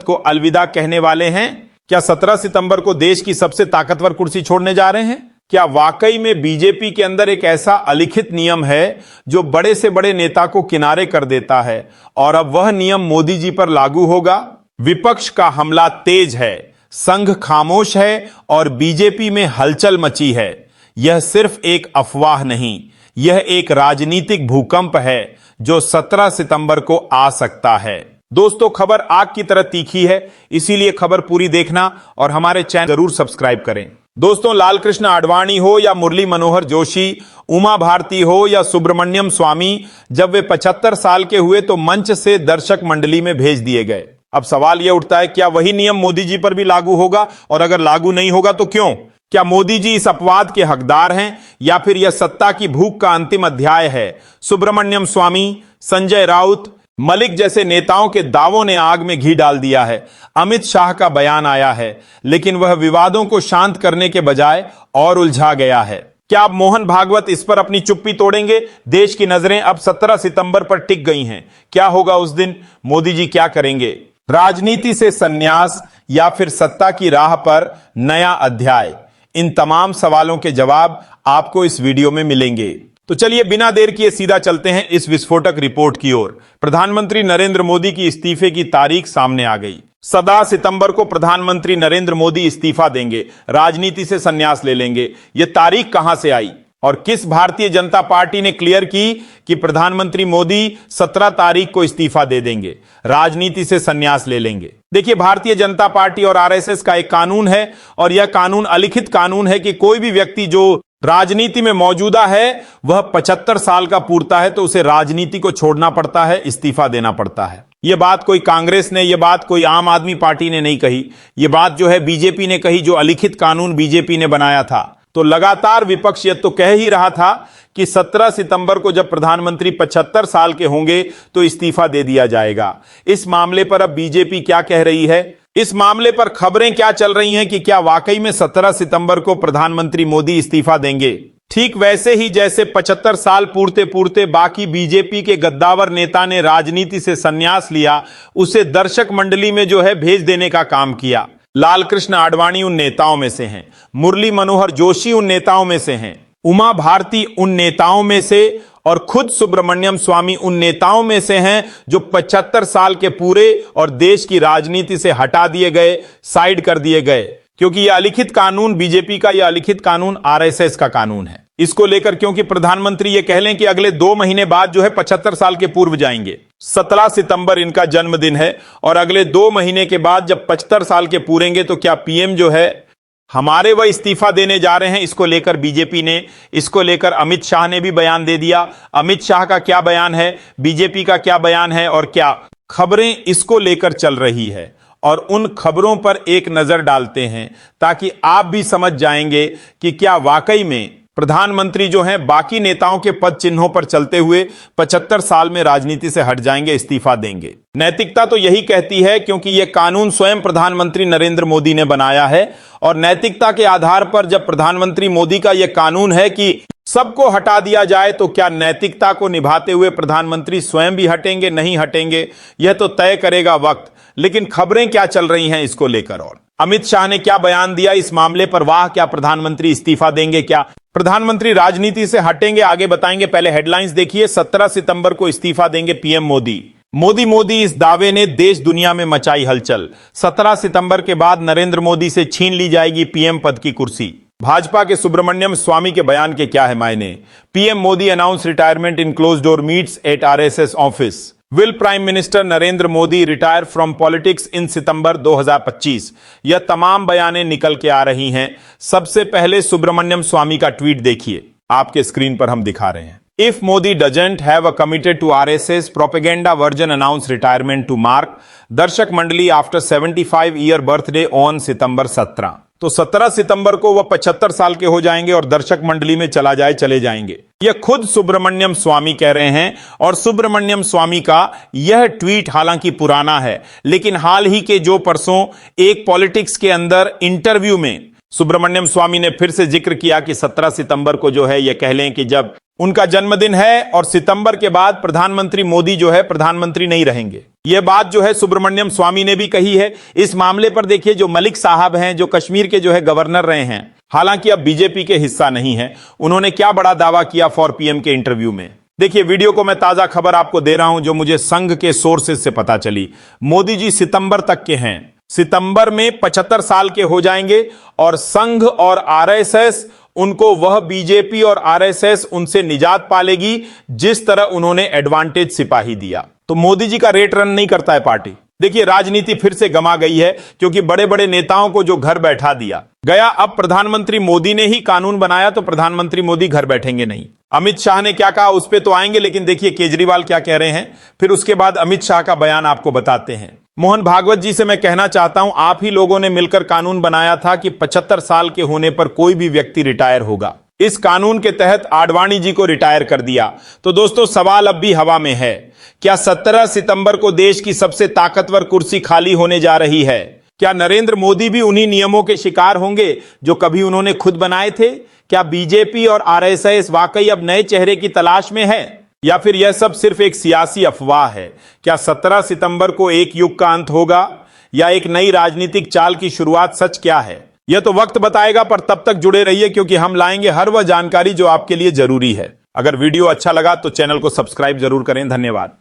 को अलविदा कहने वाले हैं? क्या 17 सितंबर को देश की सबसे ताकतवर कुर्सी छोड़ने जा रहे हैं? क्या वाकई में बीजेपी के अंदर एक ऐसा अलिखित नियम है जो बड़े से बड़े नेता को किनारे कर देता है और अब वह नियम मोदी जी पर लागू होगा? विपक्ष का हमला तेज है, संघ खामोश है और बीजेपी में हलचल मची है। यह सिर्फ एक अफवाह नहीं, यह एक राजनीतिक भूकंप है जो 17 सितंबर को आ सकता है। दोस्तों, खबर आग की तरह तीखी है, इसीलिए खबर पूरी देखना और हमारे चैनल जरूर सब्सक्राइब करें। दोस्तों, लालकृष्ण आडवाणी हो या मुरली मनोहर जोशी, उमा भारती हो या सुब्रमण्यम स्वामी, जब वे 75 साल के हुए तो मंच से दर्शक मंडली में भेज दिए गए। अब सवाल यह उठता है, क्या वही नियम मोदी जी पर भी लागू होगा? और अगर लागू नहीं होगा तो क्यों? क्या मोदी जी इस अपवाद के हकदार हैं या फिर यह सत्ता की भूख का अंतिम अध्याय है? सुब्रमण्यम स्वामी, संजय राउत, मलिक जैसे नेताओं के दावों ने आग में घी डाल दिया है। अमित शाह का बयान आया है, लेकिन वह विवादों को शांत करने के बजाय और उलझा गया है। क्या अब मोहन भागवत इस पर अपनी चुप्पी तोड़ेंगे? देश की नजरें अब 17 सितंबर पर टिक गई हैं। क्या होगा उस दिन? मोदी जी क्या करेंगे? राजनीति से संन्यास या फिर सत्ता की राह पर नया अध्याय? इन तमाम सवालों के जवाब आपको इस वीडियो में मिलेंगे। तो चलिए बिना देर किए सीधा चलते हैं इस विस्फोटक रिपोर्ट की ओर। प्रधानमंत्री नरेंद्र मोदी की इस्तीफे की तारीख सामने आ गई। 17 सितंबर को प्रधानमंत्री नरेंद्र मोदी इस्तीफा देंगे, राजनीति से संन्यास ले लेंगे। यह तारीख कहां से आई और किस भारतीय जनता पार्टी ने क्लियर की कि प्रधानमंत्री मोदी 17 तारीख को इस्तीफा दे देंगे, राजनीति से संन्यास ले लेंगे? देखिए, भारतीय जनता पार्टी और आरएसएस का एक कानून है और यह कानून अलिखित कानून है कि कोई भी व्यक्ति जो राजनीति में मौजूदा है वह 75 साल का पूरता है तो उसे राजनीति को छोड़ना पड़ता है, इस्तीफा देना पड़ता है। यह बात कोई कांग्रेस ने, यह बात कोई आम आदमी पार्टी ने नहीं कही, यह बात जो है बीजेपी ने कही, जो अलिखित कानून बीजेपी ने बनाया था। तो लगातार विपक्ष यह तो कह ही रहा था कि 17 सितंबर को जब प्रधानमंत्री 75 साल के होंगे तो इस्तीफा दे दिया जाएगा। इस मामले पर अब बीजेपी क्या कह रही है? इस मामले पर खबरें क्या चल रही हैं कि क्या वाकई में 17 सितंबर को प्रधानमंत्री मोदी इस्तीफा देंगे? ठीक वैसे ही जैसे 75 साल पूरते पूरते बाकी बीजेपी के गद्दावर नेता ने राजनीति से संन्यास लिया, उसे दर्शक मंडली में जो है भेज देने का काम किया। लालकृष्ण आडवाणी उन नेताओं में से हैं, मुरली मनोहर जोशी उन नेताओं में से हैं, उमा भारती उन नेताओं में से और खुद सुब्रमण्यम स्वामी उन नेताओं में से हैं जो 75 साल के पूरे और देश की राजनीति से हटा दिए गए, साइड कर दिए गए। क्योंकि यह अलिखित कानून बीजेपी का, यह अलिखित कानून आरएसएस का कानून है। इसको लेकर क्योंकि प्रधानमंत्री ये कह लें कि अगले 2 महीने बाद जो है 75 साल के पूर्व जाएंगे। 17 सितंबर इनका जन्मदिन है और अगले 2 महीने के बाद जब 75 साल के पूरेंगे तो क्या पीएम जो है हमारे वह इस्तीफा देने जा रहे हैं? इसको लेकर बीजेपी ने, इसको लेकर अमित शाह ने भी बयान दे दिया। अमित शाह का क्या बयान है, बीजेपी का क्या बयान है और क्या खबरें इसको लेकर चल रही है, और उन खबरों पर एक नजर डालते हैं ताकि आप भी समझ जाएंगे कि क्या वाकई में प्रधानमंत्री जो हैं बाकी नेताओं के पद चिन्हों पर चलते हुए 75 साल में राजनीति से हट जाएंगे, इस्तीफा देंगे। नैतिकता तो यही कहती है, क्योंकि यह कानून स्वयं प्रधानमंत्री नरेंद्र मोदी ने बनाया है और नैतिकता के आधार पर जब प्रधानमंत्री मोदी का यह कानून है कि सबको हटा दिया जाए, तो क्या नैतिकता को निभाते हुए प्रधानमंत्री स्वयं भी हटेंगे, नहीं हटेंगे, यह तो तय करेगा वक्त। लेकिन खबरें क्या चल रही हैं इसको लेकर, और अमित शाह ने क्या बयान दिया इस मामले पर? वाह, क्या प्रधानमंत्री इस्तीफा देंगे? क्या प्रधानमंत्री राजनीति से हटेंगे? आगे बताएंगे। पहले हेडलाइंस देखिए। 17 सितंबर को इस्तीफा देंगे पीएम मोदी। मोदी इस दावे ने देश दुनिया में मचाई हलचल। 17 सितंबर के बाद नरेंद्र मोदी से छीन ली जाएगी पीएम पद की कुर्सी। भाजपा के सुब्रमण्यम स्वामी के बयान के क्या है मायने? PM Modi announce retirement in close door meets at RSS office. Will prime minister Narendra Modi retire from politics in September 2025? यह तमाम बयानें निकल के आ रही हैं। सबसे पहले सुब्रमण्यम स्वामी का ट्वीट देखिए, आपके स्क्रीन पर हम दिखा रहे हैं। If Modi doesn't have a committed to RSS propaganda version announce retirement to mark दर्शक मंडली आफ्टर 75-year बर्थडे ऑन सितंबर 17। तो 17 सितंबर को वह 75 साल के हो जाएंगे और दर्शक मंडली में चले जाएंगे। यह खुद सुब्रमण्यम स्वामी कह रहे हैं और सुब्रमण्यम स्वामी का यह ट्वीट हालांकि पुराना है, लेकिन हाल ही के जो परसों एक पॉलिटिक्स के अंदर इंटरव्यू में सुब्रमण्यम स्वामी ने फिर से जिक्र किया कि 17 सितंबर को जो है, यह कह लें कि जब उनका जन्मदिन है और सितंबर के बाद प्रधानमंत्री मोदी जो है प्रधानमंत्री नहीं रहेंगे। यह बात जो है सुब्रमण्यम स्वामी ने भी कही है। इस मामले पर देखिए जो मलिक साहब हैं, जो कश्मीर के जो है गवर्नर रहे हैं, हालांकि अब बीजेपी के हिस्सा नहीं है, उन्होंने क्या बड़ा दावा किया फॉर पीएम के इंटरव्यू में। देखिए वीडियो को मैं ताजा खबर आपको दे रहा हूं जो मुझे संघ के सोर्सेज से पता चली। मोदी जी सितंबर तक के हैं, सितंबर में 75 साल के हो जाएंगे और संघ और आरएसएस उनको वह बीजेपी और आरएसएस उनसे निजात पालेगी जिस तरह उन्होंने एडवांटेज सिपाही दिया। तो मोदी जी का रेट रन नहीं करता है पार्टी। देखिए राजनीति फिर से गमा गई है क्योंकि बड़े बड़े नेताओं को जो घर बैठा दिया गया, अब प्रधानमंत्री मोदी ने ही कानून बनाया तो प्रधानमंत्री मोदी घर बैठेंगे नहीं। अमित शाह ने क्या कहा उस पे तो आएंगे, लेकिन देखिए केजरीवाल क्या कह रहे हैं, फिर उसके बाद अमित शाह का बयान आपको बताते हैं। मोहन भागवत जी से मैं कहना चाहता हूं, आप ही लोगों ने मिलकर कानून बनाया था कि 75 साल के होने पर कोई भी व्यक्ति रिटायर होगा। इस कानून के तहत आडवाणी जी को रिटायर कर दिया। तो दोस्तों सवाल अब भी हवा में है, क्या 17 सितंबर को देश की सबसे ताकतवर कुर्सी खाली होने जा रही है? क्या नरेंद्र मोदी भी उन्हीं नियमों के शिकार होंगे जो कभी उन्होंने खुद बनाए थे? क्या बीजेपी और आरएसएस वाकई अब नए चेहरे की तलाश में है, या फिर यह सब सिर्फ एक सियासी अफवाह है? क्या 17 सितंबर को एक युग का अंत होगा या एक नई राजनीतिक चाल की शुरुआत? सच क्या है यह तो वक्त बताएगा, पर तब तक जुड़े रहिए क्योंकि हम लाएंगे हर वह जानकारी जो आपके लिए जरूरी है। अगर वीडियो अच्छा लगा तो चैनल को सब्सक्राइब जरूर करें। धन्यवाद।